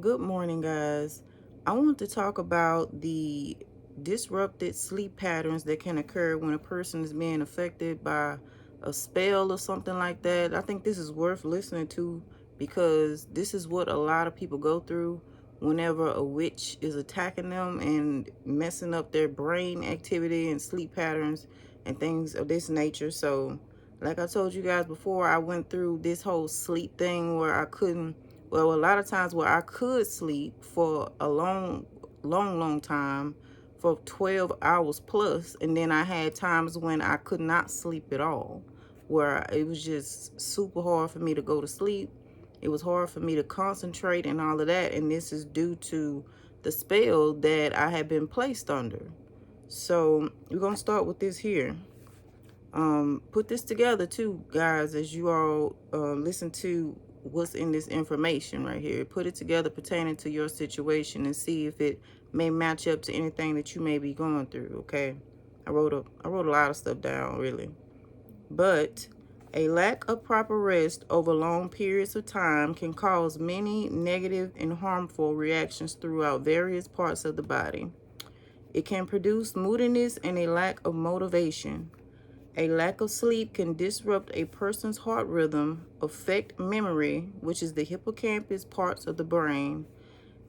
Good morning, guys. I want to talk about the disrupted sleep patterns that can occur when a person is being affected by a spell or something like that. I think this is worth listening to because this is what a lot of people go through whenever a witch is attacking them and messing up their brain activity and sleep patterns and things of this nature. So, like I told you guys before, I went through this whole sleep thing where I couldn't well, a lot of times where I could sleep for a long time for 12 hours plus, and then I had times when I could not sleep at all, where it was just super hard for me to go to sleep. It was hard for me to concentrate and all of that, and this is due to the spell that I had been placed under. So we're gonna start with this here. Put this together too, guys, as you all listen to what's in this information right here. Put it together pertaining to your situation and see if it may match up to anything that you may be going through. Okay, I wrote a lot of stuff down, really. But a lack of proper rest over long periods of time can cause many negative and harmful reactions throughout various parts of the body. It can produce moodiness and a lack of motivation. A lack of sleep can disrupt a person's heart rhythm, affect memory, which is the hippocampus parts of the brain.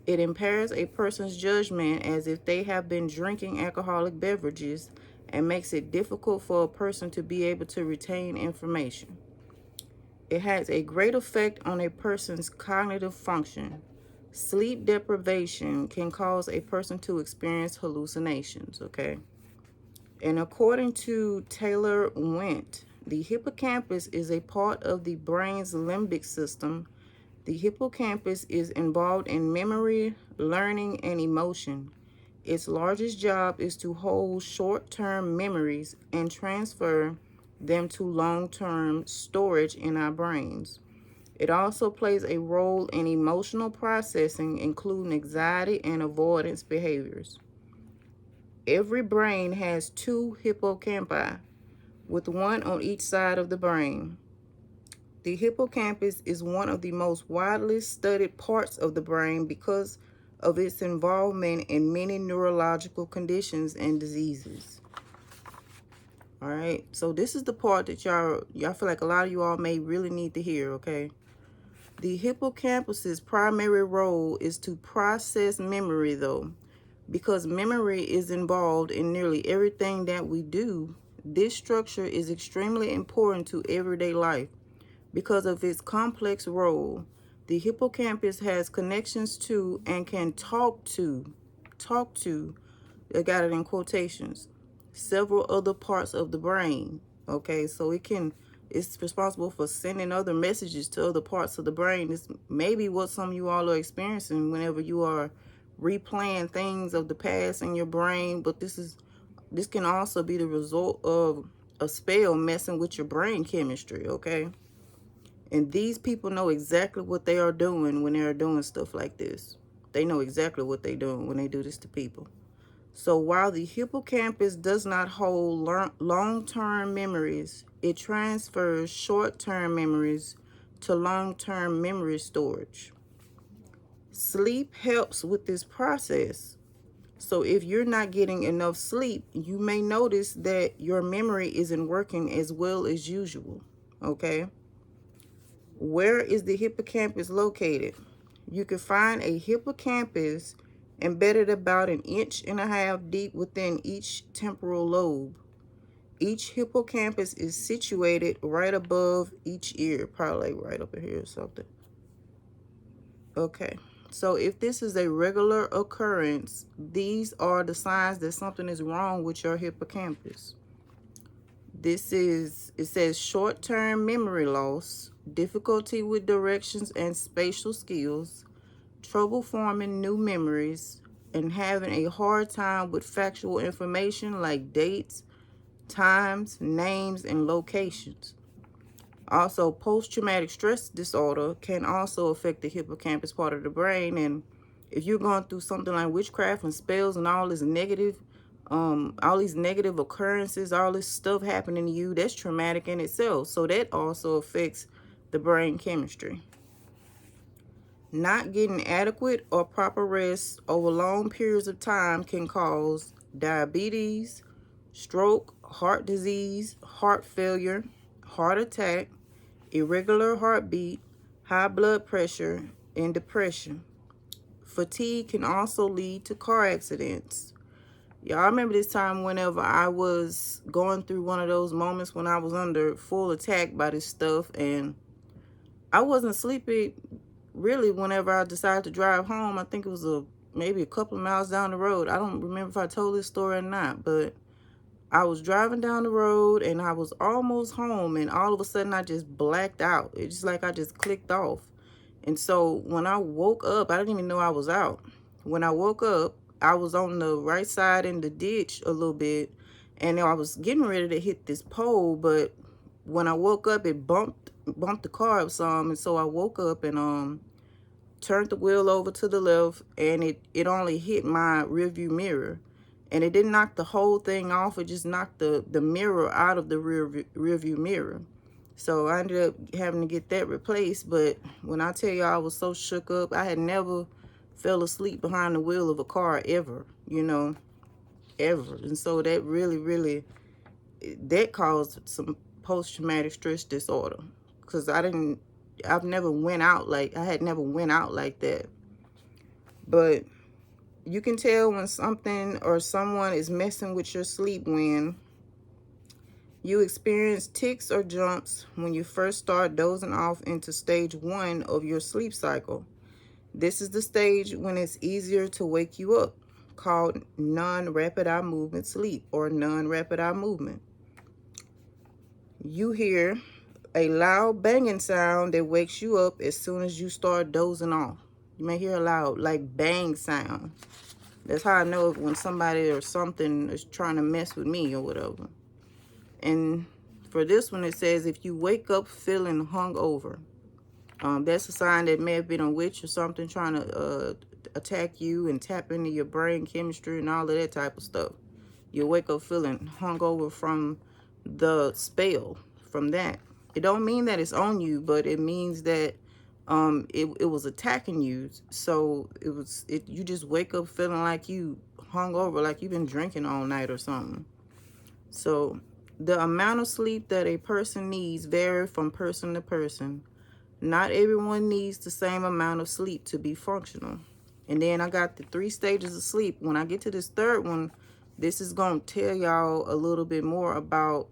It impairs a person's judgment as if they have been drinking alcoholic beverages and makes it difficult for a person to be able to retain information. It has a great effect on a person's cognitive function. Sleep deprivation can cause a person to experience hallucinations, okay? And according to Taylor Went, the hippocampus is a part of the brain's limbic system. The hippocampus is involved in memory, learning, and emotion. Its largest job is to hold short-term memories and transfer them to long-term storage in our brains. It also plays a role in emotional processing, including anxiety and avoidance behaviors. Every brain has two hippocampi, with one on each side of the brain. The hippocampus is one of the most widely studied parts of the brain because of its involvement in many neurological conditions and diseases. All right, so this is the part that y'all feel like a lot of you all may really need to hear, okay? The hippocampus's primary role is to process memory, though. Because memory is involved in nearly everything that we do, this structure is extremely important to everyday life. Because of its complex role, the hippocampus has connections to and can talk to, I got it in quotations, several other parts of the brain. Okay, so it's responsible for sending other messages to other parts of the brain. This may be what some of you all are experiencing whenever you are replaying things of the past in your brain, but this can also be the result of a spell messing with your brain chemistry, okay? And these people know exactly what they are doing when they are doing stuff like this. They know exactly what they're doing when they do this to people. So while the hippocampus does not hold long-term memories, it transfers short-term memories to long-term memory storage. Sleep helps with this process. So if you're not getting enough sleep, you may notice that your memory isn't working as well as usual, okay? Where is the hippocampus located? You can find a hippocampus embedded about 1.5 inches deep within each temporal lobe. Each hippocampus is situated right above each ear, probably right up here or something. Okay, so if this is a regular occurrence, these are the signs that something is wrong with your hippocampus. It says short-term memory loss, difficulty with directions and spatial skills, trouble forming new memories, and having a hard time with factual information like dates, times, names, and locations. Also, post-traumatic stress disorder can also affect the hippocampus part of the brain. And if you're going through something like witchcraft and spells and all these negative occurrences, all this stuff happening to you, that's traumatic in itself. So that also affects the brain chemistry. Not getting adequate or proper rest over long periods of time can cause diabetes, stroke, heart disease, heart failure, heart attack, irregular heartbeat, high blood pressure, and depression. Fatigue can also lead to car accidents. Y'all remember this time whenever I was going through one of those moments when I was under full attack by this stuff, and I wasn't sleepy really whenever I decided to drive home. I think it was maybe a couple of miles down the road. I don't remember if I told this story or not, but I was driving down the road and I was almost home, and all of a sudden I just blacked out. It's just like I just clicked off. And so when I woke up, I didn't even know I was out. When I woke up, I was on the right side in the ditch a little bit, and I was getting ready to hit this pole, but when I woke up, it bumped the car up some, and so I woke up and turned the wheel over to the left, and it only hit my rearview mirror, and it didn't knock the whole thing off. It just knocked the mirror out of the rearview mirror. So I ended up having to get that replaced. But when I tell you I was so shook up, I had never fell asleep behind the wheel of a car ever, ever. And so that really that caused some post-traumatic stress disorder, because I had never went out like that. But you can tell when something or someone is messing with your sleep when you experience tics or jumps when you first start dozing off into stage 1 of your sleep cycle. This is the stage when it's easier to wake you up, called non-rapid eye movement sleep or non-rapid eye movement. You hear a loud banging sound that wakes you up as soon as you start dozing off. You may hear a loud, like, bang sound. That's how I know when somebody or something is trying to mess with me or whatever. And for this one, it says if you wake up feeling hungover, that's a sign that may have been a witch or something trying to attack you and tap into your brain chemistry and all of that type of stuff. You wake up feeling hungover from the spell, from that. It don't mean that it's on you, but it means that it was attacking you. So you just wake up feeling like you hungover, like you've been drinking all night or something. So the amount of sleep that a person needs vary from person to person. Not everyone needs the same amount of sleep to be functional. And then I got the 3 stages of sleep. When I get to this third one, this is going to tell y'all a little bit more about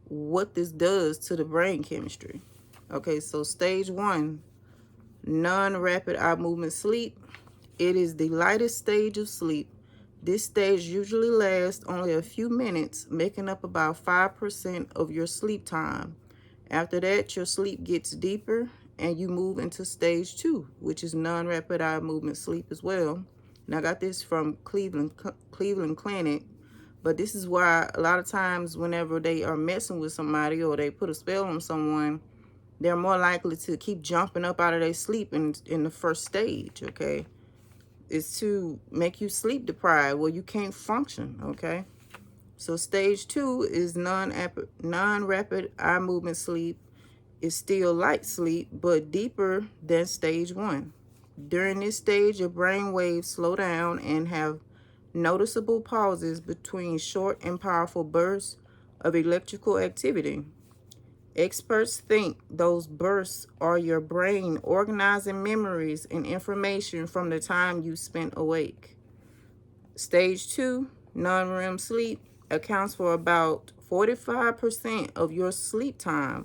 what this does to the brain chemistry. Okay, so stage 1, non-rapid eye movement sleep. It is the lightest stage of sleep. This stage usually lasts only a few minutes, making up about 5% of your sleep time. After that, your sleep gets deeper and you move into stage 2, which is non-rapid eye movement sleep as well. And I got this from Cleveland Clinic, but this is why a lot of times whenever they are messing with somebody or they put a spell on someone, they're more likely to keep jumping up out of their sleep in the first stage, okay? Is to make you sleep deprived where you can't function, okay? So stage 2 is non-rapid eye movement sleep. It's still light sleep, but deeper than stage 1. During this stage, your brain waves slow down and have noticeable pauses between short and powerful bursts of electrical activity. Experts think those bursts are your brain organizing memories and information from the time you spent awake. Stage 2, non-REM sleep, accounts for about 45% of your sleep time,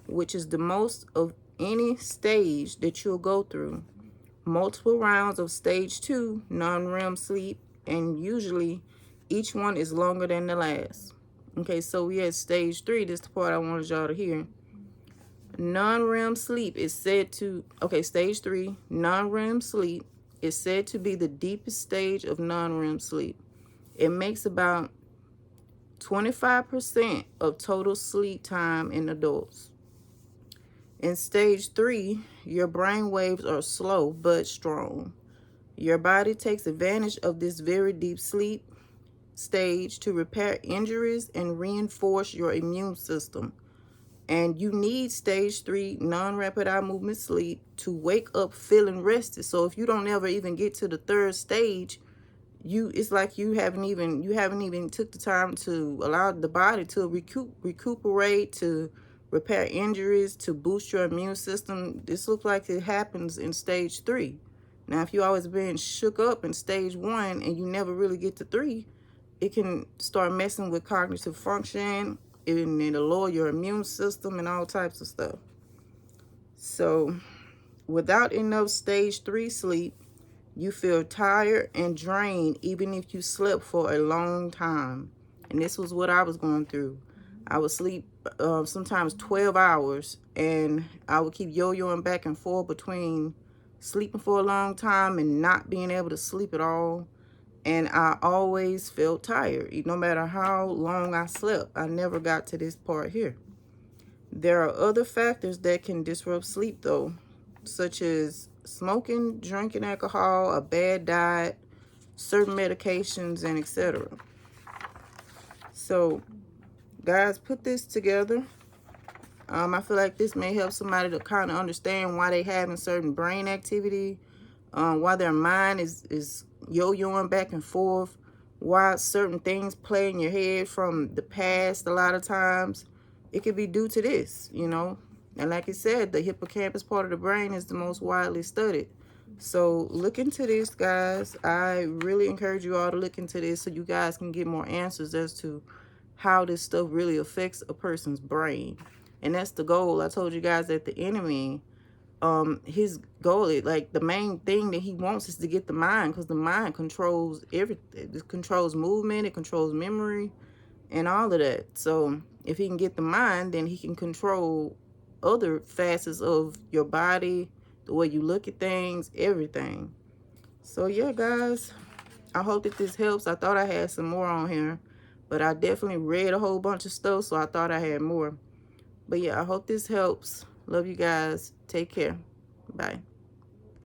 which is the most of any stage that you'll go through. Multiple rounds of stage 2 non-REM sleep, and usually each one is longer than the last. Okay, so we had stage 3. This is the part I wanted y'all to hear. Non-REM sleep is said to, stage 3, non-REM sleep is said to be the deepest stage of non-REM sleep. It makes about 25% of total sleep time in adults. In stage 3, your brain waves are slow but strong. Your body takes advantage of this very deep sleep stage to repair injuries and reinforce your immune system. And you need stage 3 non-rapid eye movement sleep to wake up feeling rested. So if you don't ever even get to the 3rd stage, it's like you haven't even took the time to allow the body to recuperate, to repair injuries, to boost your immune system. This looks like it happens in stage 3. Now, if you always been shook up in stage 1 and you never really get to 3, it can start messing with cognitive function, and it'll lower your immune system and all types of stuff. So without enough stage 3 sleep, you feel tired and drained even if you slept for a long time. And this was what I was going through. I would sleep sometimes 12 hours, and I would keep yo-yoing back and forth between sleeping for a long time and not being able to sleep at all. And I always felt tired. No matter how long I slept, I never got to this part here. There are other factors that can disrupt sleep though, such as smoking, drinking alcohol, a bad diet, certain medications, and etc. So guys, put this together. I feel like this may help somebody to kind of understand why they having certain brain activity, why their mind is yo-yoing back and forth, why certain things play in your head from the past. A lot of times it could be due to this, you know. And like I said, the hippocampus part of the brain is the most widely studied. So look into this, guys. I really encourage you all to look into this so you guys can get more answers as to how this stuff really affects a person's brain. And that's the goal. I told you guys that the enemy, his goal, like the main thing that he wants is to get the mind, because the mind controls everything. It controls movement, it controls memory, and all of that. So if he can get the mind, then he can control other facets of your body, the way you look at things, everything. So yeah, guys, I hope that this helps. I thought I had some more on here, but I definitely read a whole bunch of stuff, so I thought I had more. But yeah, I hope this helps. Love you guys. Take care. Bye.